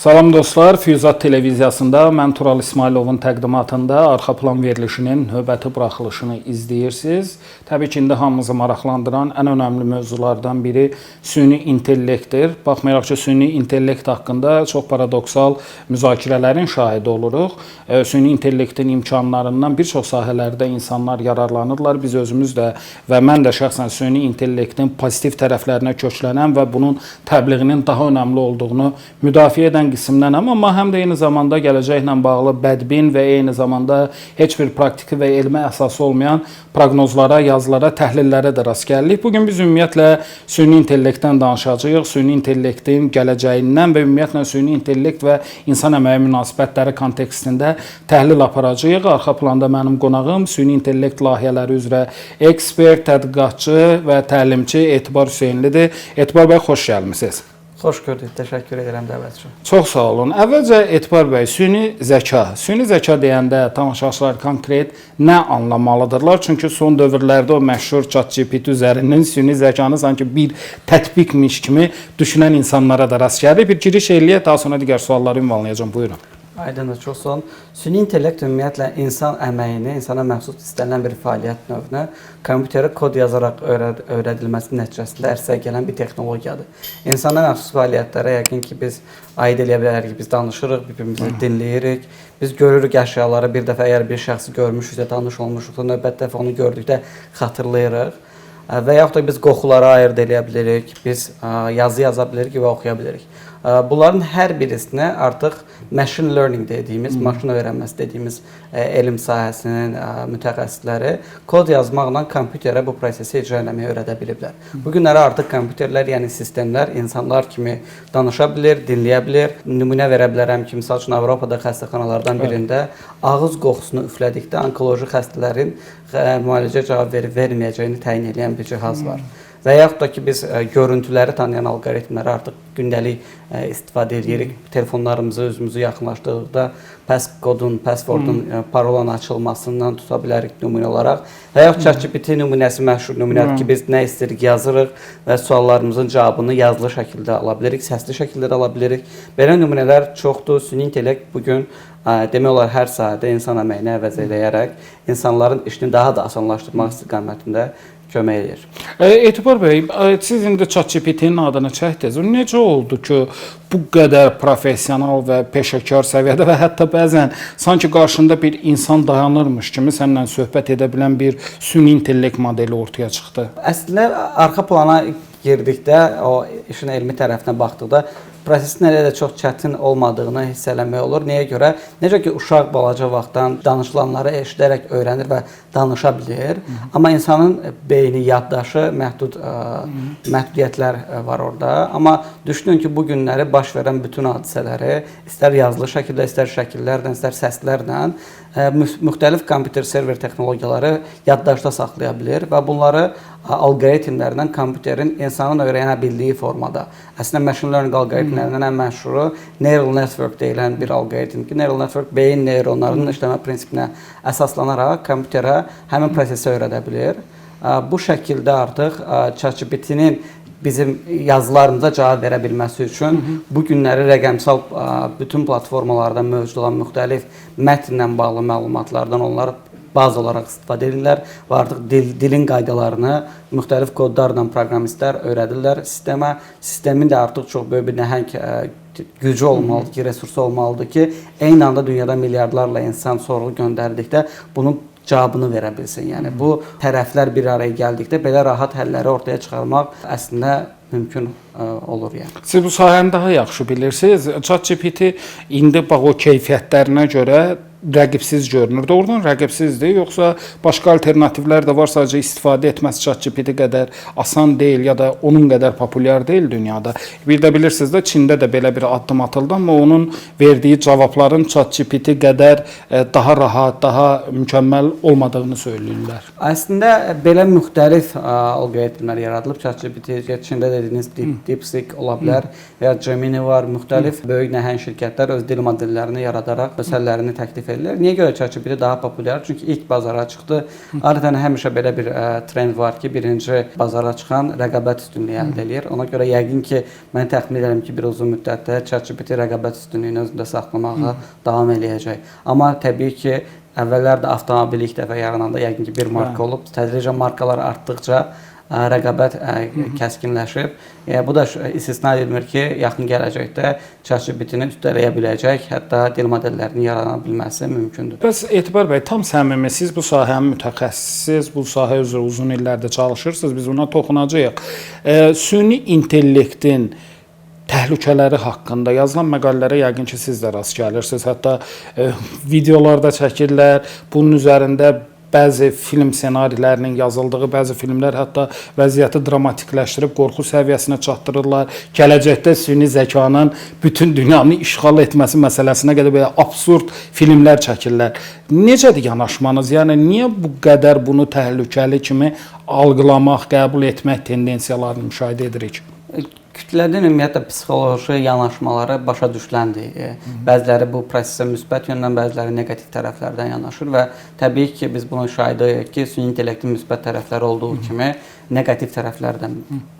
Salam dostlar, Füyuzat televiziyasında mən Tural İsmailovun təqdimatında arxa plan verilişinin növbəti buraxılışını izləyirsiniz. Təbii ki, indi hamımızı maraqlandıran ən önəmli mövzulardan biri süni intellektdir. Baxmayaraq ki, süni intellekt haqqında çox paradoksal müzakirələrin şahidi oluruq. Süni intellektin imkanlarından bir çox sahələrdə insanlar yararlanırlar. Biz özümüz də və mən də şəxsən süni intellektin pozitiv tərəflərinə köklənən və bunun təbliğinin daha önəmli olduğunu müdafiə edən qismdənəm, amma həm də eyni zamanda gələcəklə bağlı bədbin və eyni zamanda heç bir praktiki və elmi əsası olmayan proqnozlara, yazılara, təhlillərə də rast gəlirik. Bugün biz ümumiyyətlə süni intellektdən danışacağıq, süni intellektin gələcəyindən və ümumiyyətlə süni intellekt və insan əməyi münasibətləri kontekstində təhlil aparacağıq. Arxa planda mənim qonağım süni intellekt layihələri üzrə ekspert, tədqiqatçı və təlimçi Etibar Hüseynlidir. Etibar bəy, xoş gəlmisiniz. Xoş gördük, təşəkkür edirəm dəvət üçün. Çox sağ olun. Əvvəlcə Etibar bəy, süni zəka deyəndə tamaşaçılar konkret nə anlamalıdırlar? Çünki son dövrlərdə o məşhur ChatGPT üzərindən süni zəkanı sanki bir tətbiqmiş kimi düşünən insanlara da rast gəlir. Bir giriş eləyək, daha sonra digər sualları ünvanlayacağım. Buyurun. Aydındır, çox sağ olun. Süni intellekt ümumiyyətlə insan əməyini, insana məxsus istənilən bir fəaliyyət növünə kompüterə kod yazaraq öyrədilməsi nəticəsində ərsəyə gələn bir texnologiyadır. İnsana məxsus fəaliyyətlərə yəqin ki, biz aid eləyə bilərik ki, biz danışırıq, bir-birimizi dinləyirik. Biz görürük əşyaları, bir dəfə əgər bir şəxsi görmüşüksə, tanış olmuşuqsa, növbət dəfə onu gördükdə xatırlayırıq. Və yaxud da biz qoxuları ayırd eləyə bilirik, biz yazı yaza bilirik və oxuya bilirik. Bunların hər birisinə artıq machine learning dediyimiz, maşın öyrənməsi dediyimiz elm sahəsinin mütəxəssisləri kod yazmaqla kompüterə bu prosesi icra etməyi öyrədə biliblər. Bu günləri artıq kompüterlər, yəni sistemlər insanlar kimi danışa bilir, dinləyə bilir. Nümunə verə bilərəm ki, misal üçün Avropada xəstəxanalardan birində ağız qoxusunu üflədikdə onkoloji xəstələrin müalicə cavab verib-verməyəcəyini təyin edən bir cihaz var. Və yaxud da ki, biz görüntüləri tanıyan alqoritmləri artıq gündəlik istifadə edirik. Telefonlarımızı özümüzü yaxınlaşdırdıqda passkodun, passwordun, parolanın açılmasından tuta bilərik nümunə olaraq. Və yaxud ChatGPT nümunəsi məşhur nümunədir ki, biz nə istəyirik yazırıq və suallarımızın cavabını yazılı şəkildə ala bilirik, səsli şəkildə də ala bilirik. Belə nümunələr çoxdur. Süni intellekt bugün demək olar hər sahədə insan əməyini əvəz edərək insanların işini daha da asanlaşdırmaq istiqamətində kömək edir. Etibar bəy, siz indi ChatGPT-nin adını çəkdiniz. Necə oldu ki, bu qədər professional və peşəkar səviyyədə və hətta bəzən sanki qarşında bir insan dayanırmış kimi səninlə söhbət edə bilən bir süni intellekt modeli ortaya çıxdı? Əslində, arxa plana girdikdə, o işin elmi tərəfinə baxdıqda prosesin elə də çox çətin olmadığını hiss eləmək olur. Nəyə görə? Necə ki, uşaq balaca vaxtdan danışılanları eşidərək öyrənir və danışa bilir. Amma insanın beyni, yaddaşı məhdudiyyətlər var orada. Amma düşünün ki, bu günləri baş verən bütün hadisələri istər yazılı şəkildə, istər şəkillərlə, istər səslərlə müxtəlif kompüter server texnologiyaları yaddaşda saxlaya bilir və bunları alqoritmlərlə kompüterin insanın öyrənə bildiyi formada. Əslində, machine learning alqoritmlərindən ən məşhuru neural network deyilən bir alqoritm ki, neural network beyin neyronlarının işləmə prinsipinə əsaslanaraq kompüterə həmin prosesi öyrədə bilir. Bu şəkildə artıq ChatGPT-nin bizim yazılarımıza cavab verə bilməsi üçün bu günləri rəqəmsal bütün platformalarda mövcud olan müxtəlif mətnlə bağlı məlumatlardan onlar baz olaraq istifadə edirlər və artıq dilin qaydalarını müxtəlif kodlarla proqramistlər öyrədirlər sistemə. Sistemin də artıq çox böyük bir nəhəng gücü olmalıdır ki, resursu olmalıdır ki, eyni anda dünyada milyardlarla insan sorğu göndərdikdə bunun cavabını verə bilsin. Yəni bu tərəflər bir araya gəldikdə belə rahat həlləri ortaya çıxarmaq əslində mümkün olur yəni. Siz bu sahəni daha yaxşı bilirsiniz. ChatGPT indi bax o keyfiyyətlərinə görə rəqibsiz görünür. Doğrudan rəqibsizdir, yoxsa başqa alternativlər də var, sadəcə istifadə etməsi ChatGPT qədər asan deyil ya da onun qədər populyar deyil dünyada. Bir də bilirsiniz də Çində də belə bir addım atıldı, amma onun verdiyi cavabların ChatGPT qədər daha rahat, daha mükəmməl olmadığını söyləyirlər. Əslində belə müxtəlif alqoritmlər yaradılıb. ChatGPT, Çində dediyiniz DeepSeek ola bilər və ya Gemini var. Müxtəlif böyük nəhəng şirkətlər öz dil modellərini yaradaraq məsələlərini təklif edirlər. Niyə görə ChatGPT daha populyar? Çünki ilk bazara çıxdı. Adətən həmişə belə bir trend var ki, birinci bazara çıxan rəqabət üstünlüyü əldə edir. Ona görə yəqin ki, mən təxmin edirəm ki, bir uzun müddətdə ChatGPT rəqabət üstünlüyünü özündə saxlamağa davam eləyəcək. Amma təbii ki, əvvəllər də avtomobil ilk dəfə yarananda yəqin ki, bir marka olub. Tədricən markalar artdıqca rəqabət kəskinləşib. Bu da istisna edilmir ki, yaxın gələcəkdə ChatGPT-ni üstələyə biləcək, hətta dil modellərinin yarana bilməsi mümkündür. Bəs Etibar bəy, tam səmimi, siz bu sahənin mütəxəssisiniz, bu sahə üzrə uzun illərdir çalışırsınız, biz buna toxunacağıq. Süni intellektin təhlükələri haqqında yazılan məqalələrə yəqin ki, siz də rast gəlirsiniz. Hətta videolarda çəkirlər, bunun üzərində bəzi film ssenarilərinin yazıldığı, bəzi filmlər hətta vəziyyəti dramatikləşdirib qorxu səviyyəsinə çatdırırlar. Gələcəkdə süni zəkanın bütün dünyanı işğal etməsi məsələsinə qədər belə absurd filmlər çəkirlər. Necədir yanaşmanız? Yəni niyə bu qədər bunu təhlükəli kimi algılamaq, qəbul etmək tendensiyalarını müşahidə edirik? Kütlənin ümumiyyətlə psixoloji yanaşmaları başa düşüləndir. Bəziləri bu prosesə müsbət yöndən, bəziləri neqativ tərəflərdən yanaşır və təbii ki, biz bunu şahid edirik ki, süni intellektin müsbət tərəfləri olduğu kimi neqativ tərəflərdən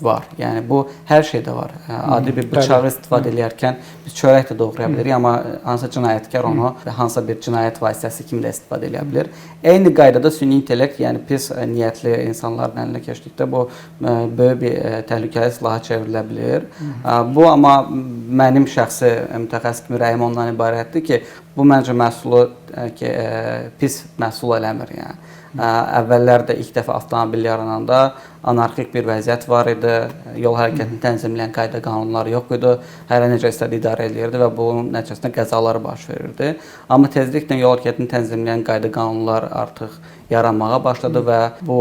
var. Yəni bu hər şeydə var. Adi bir bıçağı istifadə edərkən biz çörək də doğraya bilirik, amma hansısa cinayətkar onu hansısa bir cinayət vasitəsi kimi də istifadə edə bilər. Eyni qaydada süni intellekt, yəni pis niyyətli insanların əlinə keçdikdə bu böyük bir təhlükəli silaha çevrilə bilər. Bu amma mənim şəxsi mütəxəssis kimi rəyim ondan ibarətdir ki, bu məncə məhsulu pis məhsul eləmir. Yəni. Əvvəllər də ilk dəfə avtomobil yarananda anarxik bir vəziyyət var idi. Yol hərəkətini tənzimləyən qayda qanunları yox idi. Hərə necə istədi idarə edirdi və bunun nəticəsində qəzalar baş verirdi. Amma tezliklə yol hərəkətini tənzimləyən qayda qanunlar artıq yaranmağa başladı və bu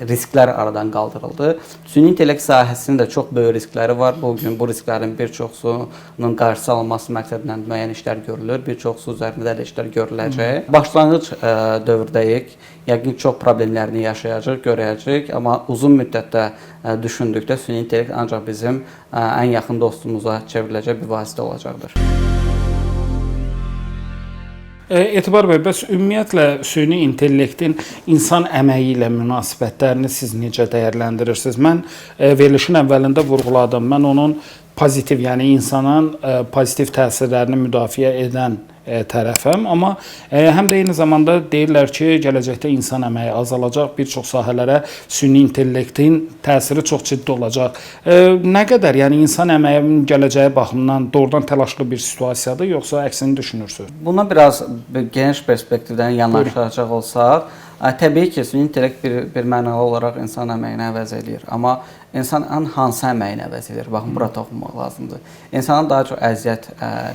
risklər aradan qaldırıldı. Süni intellekt sahəsində çox böyük riskləri var. Bugün bu risklərin bir çoxsunun qarşısı alınması məqsədilə müəyyən işlər görülür. Bir çoxsu üzərində də işlər görüləcək. Başlanğıc dövrdəyik. Yəqin çox problemlərini yaşayacaq, görəcəyik. Amma uzun müddətdə düşündükdə süni intellekt ancaq bizim ən yaxın dostumuza çevriləcək bir vasitə olacaqdır. Etibar bəy, bəs ümumiyyətlə süni intellektin insan əməyi ilə münasibətlərini siz necə dəyərləndirirsiniz? Mən verilişin əvvəlində vurğuladım. Mən onun pozitiv, yəni insanın pozitiv təsirlərini müdafiə edən tərəfəm, amma həm də eyni zamanda deyirlər ki, gələcəkdə insan əməyi azalacaq, bir çox sahələrə süni intellektin təsiri çox ciddi olacaq. Nə qədər, yəni insan əməyinin gələcəyi baxımından doğrudan təlaşlı bir situasiyadır, yoxsa əksini düşünürsünüz? Buna biraz geniş perspektivdən yanaşacaq olsaq, təbii ki, süni intellekt bir mənalı olaraq insan əməyini əvəz edir. Amma insanın hansı əməyini əvəz edir? Baxın, bura toxunmaq lazımdır. İnsanın daha çox əziyyət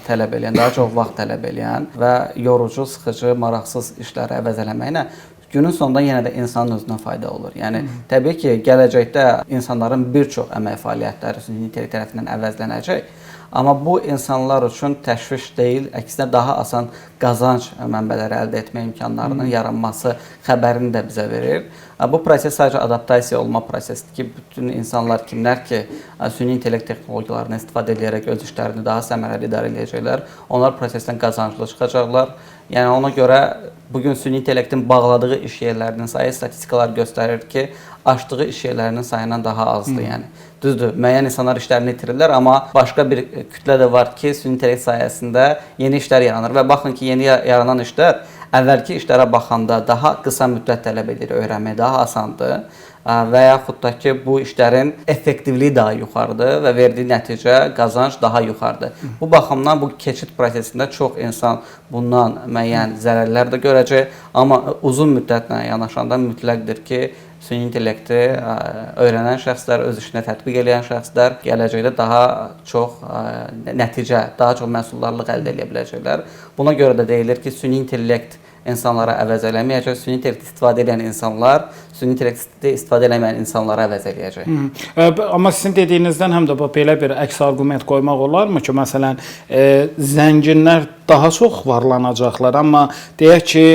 tələb edən, daha çox vaxt tələb edən və yorucu, sıxıcı, maraqsız işləri əvəz eləməklə günün sonunda yenə də insanın özünə fayda olur. Yəni, təbii ki, gələcəkdə insanların bir çox əmək fəaliyyətləri süni intellekt tərəfindən əvəzlənəcək. Amma bu insanlar üçün təşviş deyil, əksinə daha asan qazanc mənbələri əldə etmə imkanlarının yaranması xəbərini də bizə verir. Bu proses sadəcə adaptasiya olma prosesidir ki, bütün insanlar kimlər ki, süni intellekt texnologiyalarını istifadə edərək öz işlərini daha səmərəli idarə edəcəklər, onlar prosesdən qazanclı çıxacaqlar. Yəni ona görə bugün süni intellektin bağladığı iş yerlərinin sayı statistikalar göstərir ki, açdığı iş yerlərinin sayından daha azdır. Yəni düzdür, müəyyən insanlar işlərini itirirlər, amma başqa bir kütlə də var ki, süni intellekt sayəsində yeni işlər yaranır və baxın ki, yeni yaranan işlər əvvəlki işlərə baxanda daha qısa müddət tələb edir, öyrənmək daha asandır və yaxud da ki, bu işlərin effektivliyi daha yuxarıdır və verdiyi nəticə, qazanc daha yuxarıdır. Bu baxımdan bu keçid prosesində çox insan bundan müəyyən zərərlər də görəcək, amma uzun müddətlə yanaşanda mütləqdir ki, süni intellekti öyrənən şəxslər, öz işinə tətbiq edən şəxslər gələcəkdə daha çox nəticə, daha çox məhsuldarlıq əldə edə biləcəklər. Buna görə də deyilir ki, süni intellekt insanlara əvəz eləməyəcək, süni intellekt istifadə edən insanlar, süni intellekt istifadə eləməyən insanlara əvəz eləyəcək. Amma sizin dediyinizdən həm də belə bir əks arqument qoymaq olarmı ki, məsələn, zənginlər daha çox varlanacaqlar, amma deyək ki,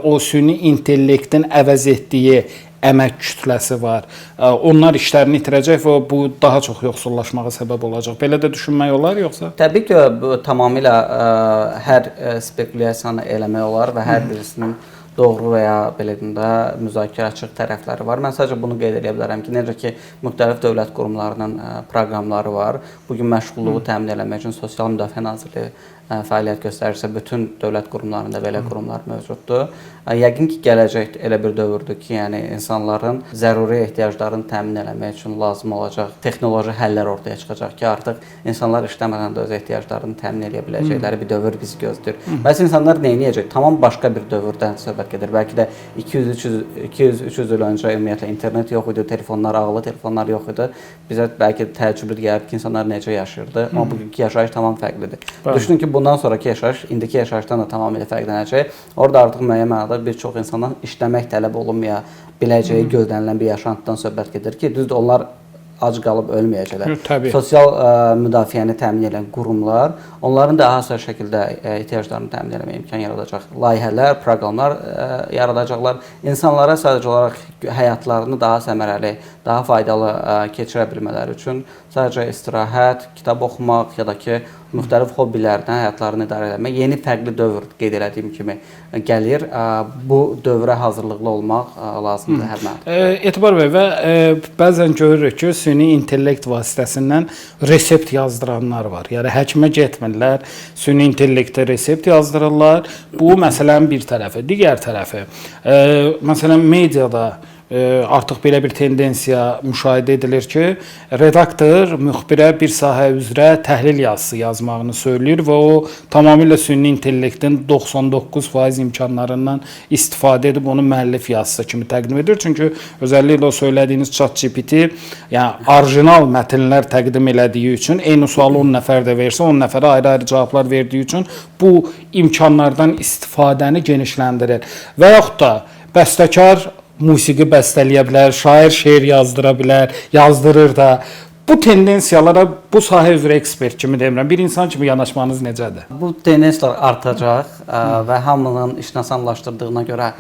o süni intellektin əvəz etdiyi əmək kütləsi var. Onlar işlərini itirəcək və bu daha çox yoxsullaşmağa səbəb olacaq. Belə də düşünmək olar yoxsa? Təbii ki, bu tamamilə hər spekulyasiyanı eləmək olar və hər birisinin doğru və ya belə deyim də müzakirə açıq tərəfləri var. Mən sadəcə bunu qeyd edə bilərəm ki, necə ki müxtəlif dövlət qurumlarının proqramları var. Bu gün məşğulluğu təmin etmək üçün Sosial Müdafiə Nazirliyi fəaliyyət göstərirsə, bütün dövlət qurumlarında belə qurumlar mövcuddur. Yəqin ki, gələcək elə bir dövrdür ki, yəni insanların zəruri ehtiyaclarını təmin etmək üçün lazım olacaq texnoloji həllər ortaya çıxacaq ki, artıq insanlar işləmədən də öz ehtiyaclarını təmin edə biləcəkləri bir dövr bizi gözləyir. Bəs insanlar nə edəcək? Tamam başqa bir dövrdən söhbət gedir. Bəlkə də 200-300 il öncə ümumiyyətlə internet yox idi, telefonlar, ağıllı telefonlar yox idi. Bizə bəlkə təəccüblü gəlir ki, insanlar necə yaşayırdı, amma bugünkü yaşayış tamam fərqlidir. Düşünün ki, bundan sonraki yaşayış indiki yaşayışdan da tamamilə fərqlənəcək. Orada artıq müəyyən mənada bir çox insandan işləmək tələb olunmaya biləcəyi gözlənilən bir yaşantıdan söhbət gedir ki, düzdür onlar ac qalıb ölməyəcəklər. Sosial müdafiəni təmin edən qurumlar onların da hansısa şəkildə ehtiyaclarını təmin etməyə imkan yaradacaq layihələr, proqramlar yaradacaqlar. İnsanlara sadəcə olaraq həyatlarını daha səmərəli, daha faydalı keçirə bilmələri üçün sadəcə istirahət, kitab oxumaq ya da ki müxtəlif hobbilərdən həyatlarını idarə etmək yeni fərqli dövr qeyd etdiyim kimi gəlir. Bu dövrə hazırlıqlı olmaq lazımdır hər məndə. Etibar bəy və bəzən görürük ki, süni intellekt vasitəsindən resept yazdıranlar var. Yəni həkimə getmirlər, süni intellektə resept yazdırırlar. Bu məsələnin bir tərəfi, digər tərəfi. Məsələn mediada artıq belə bir tendensiya müşahidə edilir ki, redaktor müxbirə bir sahə üzrə təhlil yazısı yazmağını söyləyir və o tamamilə süni intellektin 99% imkanlarından istifadə edib onu müəllif yazısı kimi təqdim edir. Çünki özəlliklə o söylədiyiniz ChatGPT, yəni orijinal mətnlər təqdim elədiyi üçün eyni sualı 10 nəfər də versə, 10 nəfərə ayrı-ayrı cavablar verdiyi üçün bu imkanlardan istifadəni genişləndirir. Və yaxud da bəstəkar musiqi bəstələyə bilər, şair şeir yazdıra bilər, yazdırır da. Bu tendensiyalara bu sahə üzrə ekspert kimi demirəm, bir insan kimi yanaşmanız necədir? Bu tendensiyalar artacaq və hamının işini asanlaşdırdığına görə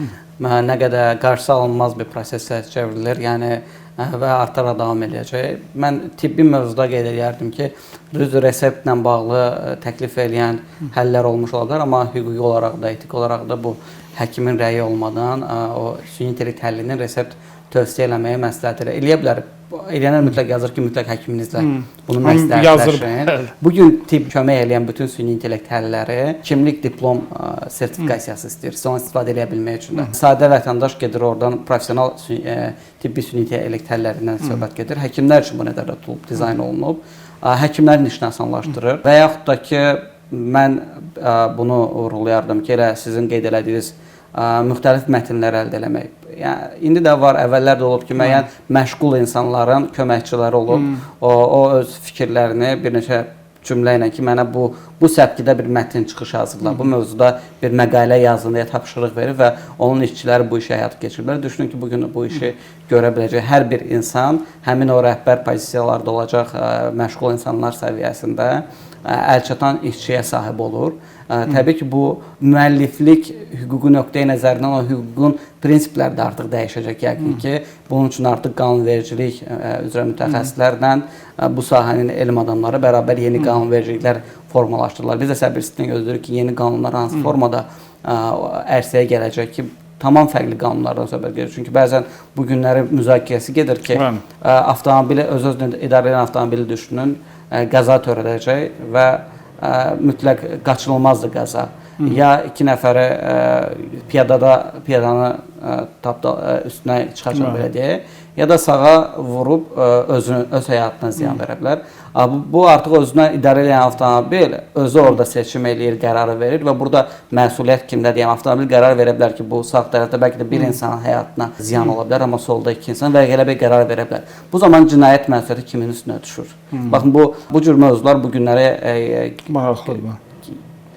nə qədər qarşısı alınmaz bir prosesə çevrilir, yəni və artaraq davam edəcək. Mən tibbi mövzuda qeyd edərdim ki, düz reseptlə bağlı təklif edən həllər olmuş ola bilər, amma hüquqi olaraq da, etik olaraq da bu həkimin rəyi olmadan o süni intellekt həllinin resept tövsiyə eləməyə məsləhət eləyə bilər. Eləyənlər mütləq yazır ki, mütləq həkiminizlə bunu məsləhətləşin. Bugün tibb kömək eləyən bütün süni intellekt həlləri kimlik diplom sertifikasiyası istəyir, onu istifadə edə bilmək üçün də. Sadə vətəndaş gedir oradan professional tibbi süni intellekt həllərindən söhbət gedir. Həkimlər üçün bu nəzərdə tutulub, dizayn olunub. Həkimlərin işini asanlaşdırır və yaxud da ki, mən bunu vurğulayardım ki, elə sizin qeyd elədiyiniz müxtəlif mətnlər əldə eləmək. Yəni indi də var, əvvəllər də olub ki, müəyyən məşğul insanların köməkçiləri olub. O öz fikirlərini bir neçə cümlə ilə ki, mənə bu səpkidə bir mətn çıxış hazırla, bu mövzuda bir məqalə yazın deyə tapşırıq verir və onun işçiləri bu işi həyata keçirirlər. Düşünün ki, bugün bu işi görə biləcək hər bir insan həmin o rəhbər pozisiyalarda olacaq məşğul insanlar səviyyəsində əlçatan işçiyə sahib olur. Təbii ki, bu müəlliflik hüquqi nöqteyi nəzərindən o hüququn prinsipləri də artıq dəyişəcək yəqin ki. Bunun üçün artıq qanunvericilik üzrə mütəxəssislərlə bu sahənin elm adamları bərabər yeni qanunvericiliklər formalaşdırırlar. Biz də səbirsizliklə gözləyirik ki, yeni qanunlar hansı formada ərsəyə gələcək ki, tamam fərqli qanunlardan söhbət gedir. Çünki bəzən bu günləri müzakirəsi gedir ki, avtomobili öz-özünü idarə edən avtomobili düşünün, qəza törədəcək və mütləq qaçınılmazdır qəza. Ya iki nəfəri piyadanı üstünə çıxacaq belə deyək, ya da sağa vurub öz həyatına ziyan verə bilər. Bu artıq özünə idarə edən avtomobil özü orada seçim eləyir, qərarı verir və burada məsuliyyət kimdə deyəm, avtomobil qərar verə bilər ki, bu sağ tərəfdə bəlkə də bir insanın həyatına ziyan ola bilər, amma solda iki insan və elə bir qərar verə bilər. Bu zaman cinayət məsuliyyəti kimin üstünə düşür? Baxın, bu cür mövzular bu günləri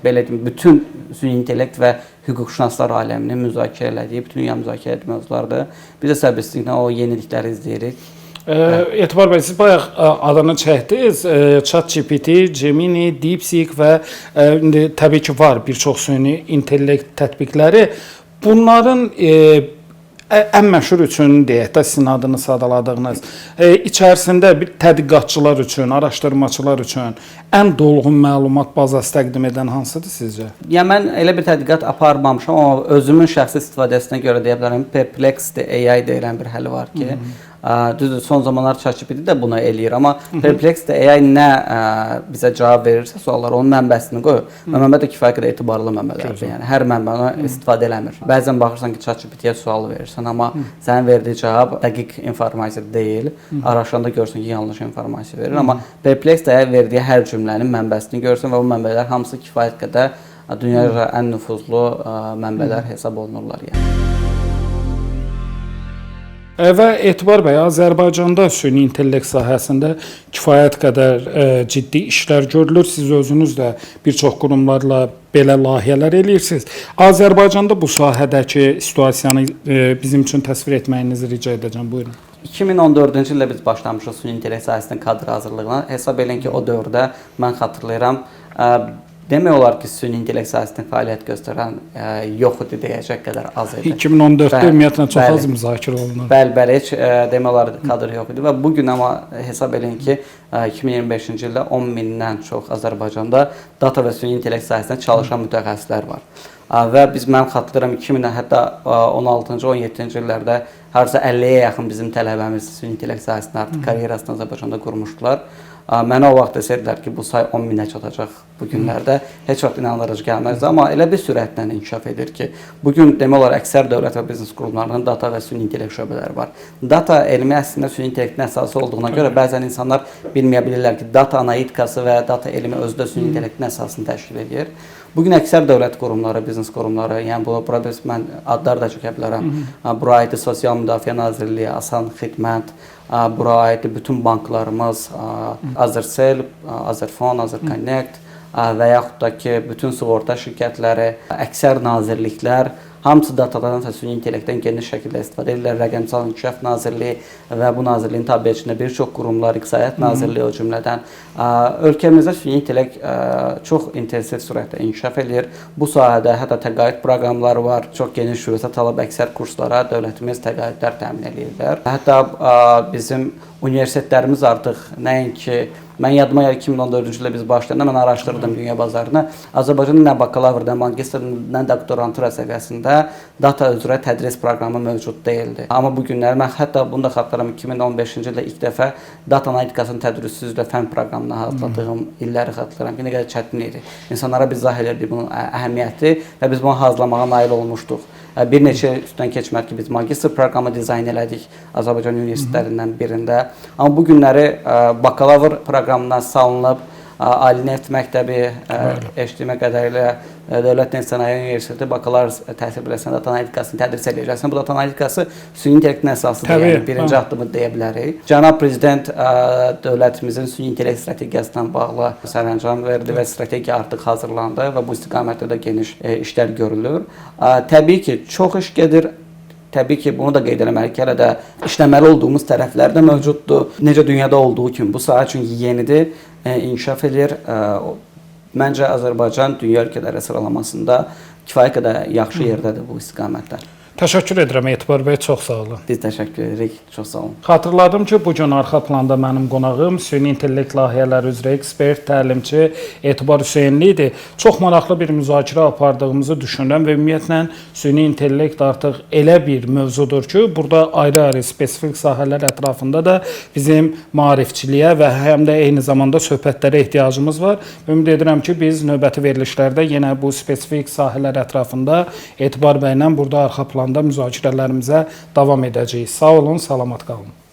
belə deyim, bütün süni intellekt və hüquqşünaslar aləminin müzakirə elədiyi, bütün dünya müzakirə etdiyi mövzulardır. Biz də səbirsizliklə o yenilikləri izləyirik. Etibar bəy, siz bayaq adını çəkdiniz, ChatGPT, Gemini, DeepSeek və indi təbii ki var bir çox süni intellekt tətbiqləri. Bunların ən məşhur üçün deyək də sizin adını sadaladığınız, içərisində bir tədqiqatçılar üçün, araşdırmaçılar üçün ən dolğun məlumat bazası təqdim edən hansıdır sizcə? Yəni mən elə bir tədqiqat aparmamışam, amma özümün şəxsi istifadəsinə görə deyə bilərəm, Perplexity AI deyilən bir həll var ki, düzdür, son zamanlar ChatGPT də buna eləyir, amma Perplexity AI nə bizə cavab verirsə suallara, onun mənbəsini qoyur. Və mənbə də kifayət qədər etibarlı mənbələrdir. Yəni hər mənbə ona istifadə eləmir. Bəzən baxırsan ki, ChatGPT-yə sual verirsən, amma sənin verdiyi cavab dəqiq informasiya deyil. Araşdıranda görürsən ki, yanlış informasiya verir, amma Perplexity AI verdiyi hər cümlənin mənbəsini görürsən və bu mənbələr hamısı kifayət qədər dünyada ən nüfuzlu mənbələr hesab olunurlar yəni. Və Etibar bəy, Azərbaycanda süni intellekt sahəsində kifayət qədər ciddi işlər görülür. Siz özünüz də bir çox qurumlarla belə layihələr eləyirsiniz. Azərbaycanda bu sahədəki situasiyanı bizim üçün təsvir etməyinizi rica edəcəm. Buyurun. 2014-cü ildə biz başlamışıq süni intellekt sahəsində kadr hazırlığına. Hesab edin ki, o dövrdə mən xatırlayıram, demək olar ki, süni intellekt sahəsində fəaliyyət göstərən yox idi deyəcək qədər az idi. 2014-də ümumiyyətlə çox az müzakirə olunur. Bəli, heç demək olar kadr yox idi və bu gün amma hesab edin ki, 2025-ci ildə 10 mindən çox Azərbaycanda data və süni intellekt sahəsində çalışan mütəxəssislər var. Və mən xatırlayıram 2000, hətta 16-cı, 17-ci illərdə harca 50-yə yaxın bizim tələbəmiz süni intellekt sahəsində artıq karyerasını Azərbaycanda qurmuşdular. Mənə o vaxt desəydilər ki, bu say 10 minə çatacaq bu günlərdə, heç vaxt inandırıcı gəlməzdi, amma elə bir sürətlə inkişaf edir ki, bugün demək olar əksər dövlət və biznes qurumlarının data və süni intellekt şöbələri var. Data elmi əslində süni intellektin əsası olduğuna görə bəzən insanlar bilməyə bilirlər ki, data analitikası və data elmi özü də süni intellektin əsasını təşkil edir. Bugün əksər dövlət qurumları, biznes qurumları, yəni burada mən adlar da çəkə bilərəm. Bura aid Sosial Müdafiə Nazirliyi, Asan Xidmət, bura aid bütün banklarımız, Azercell, Azerfon, Azerconnect və yaxud da ki, bütün sığorta şirkətləri, əksər nazirliklər, hamısı datadan və süni intellektdən geniş şəkildə istifadə edirlər. Rəqəmsal İnkişaf Nazirliyi və bu nazirliyin tabiətində bir çox qurumlar, İqtisadiyyat Nazirliyi o cümlədən. Ölkəmizdə süni intellekt çox intensiv sürətlə inkişaf edir. Bu sahədə hətta təqaüd proqramları var. Çox geniş fürsət alıb əksər kurslara dövlətimiz təqaüdlər təmin edirlər. Hətta bizim universitetlərimiz artıq nəinki, mən yadıma gəlir 2014-cü ildə biz başlayanda mən araşdırdım dünya bazarını. Azərbaycanda nə bakalavrda, magistr, nə doktorantura səviyyəsində data üzrə tədris proqramı mövcud deyildi. Amma bu günlər mən hətta bunu da xatırlayıram 2015-ci ildə ilk dəfə data analitikasının tədrisi üzrə fənn proqramına hazırladığım illəri xatırlayıram ki, nə qədər çətin idi. İnsanlara biz izah edirdik bunun əhəmiyyəti və biz bunu hazırlamağa nail olmuşduq. Bir neçə üstdən keçmək ki, biz magistr proqramı dizayn elədik Azərbaycan universitetlərindən birində. Amma bu günləri bakalavr proqramından salınıb, Ali Neft Məktəbi, eşitdiyimə qədərilə Dövlət Neft Sənaye Universiteti bakalavr təhsil biləsən data analitikasını tədris edəcəksən. Bu data analitikası süni intellektin əsasıdır, yəni birinci addımı deyə bilərik. Cənab Prezident dövlətimizin süni intellekt strategiyasına bağlı sərəncam verdi və strategiya artıq hazırlandı və bu istiqamətdə də geniş işlər görülür. Təbii ki, çox iş gedir. Təbii ki, bunu da qeyd eləməliyik ki, hələ də işləməli olduğumuz tərəflər də mövcuddur. Necə dünyada olduğu kimi bu sahə üçün yenidir, inkişaf edir. Məncə Azərbaycan dünya ölkələri sıralamasında kifayət qədər yaxşı yerdədir bu istiqamətdə. Təşəkkür edirəm Etibar bəy, çox sağ olun. Biz təşəkkür edirik, çox sağ olun. Xatırladım ki, bu gün arxa planda mənim qonağım süni intellekt layihələri üzrə ekspert, təlimçi Etibar Hüseynli idi. Çox maraqlı bir müzakirə apardığımızı düşünürəm və ümumiyyətlə süni intellekt artıq elə bir mövzudur ki, burada ayrı-ayrı spesifik sahələr ətrafında da bizim maarifçiliyə və həm də eyni zamanda söhbətlərə ehtiyacımız var. Ümid edirəm ki, biz növbəti verilişlərdə yenə bu spesifik sahələr ətrafında Etibar bəylə burada arxa planda müzakirələrimizə davam edəcəyik. Sağ olun, salamat qalın.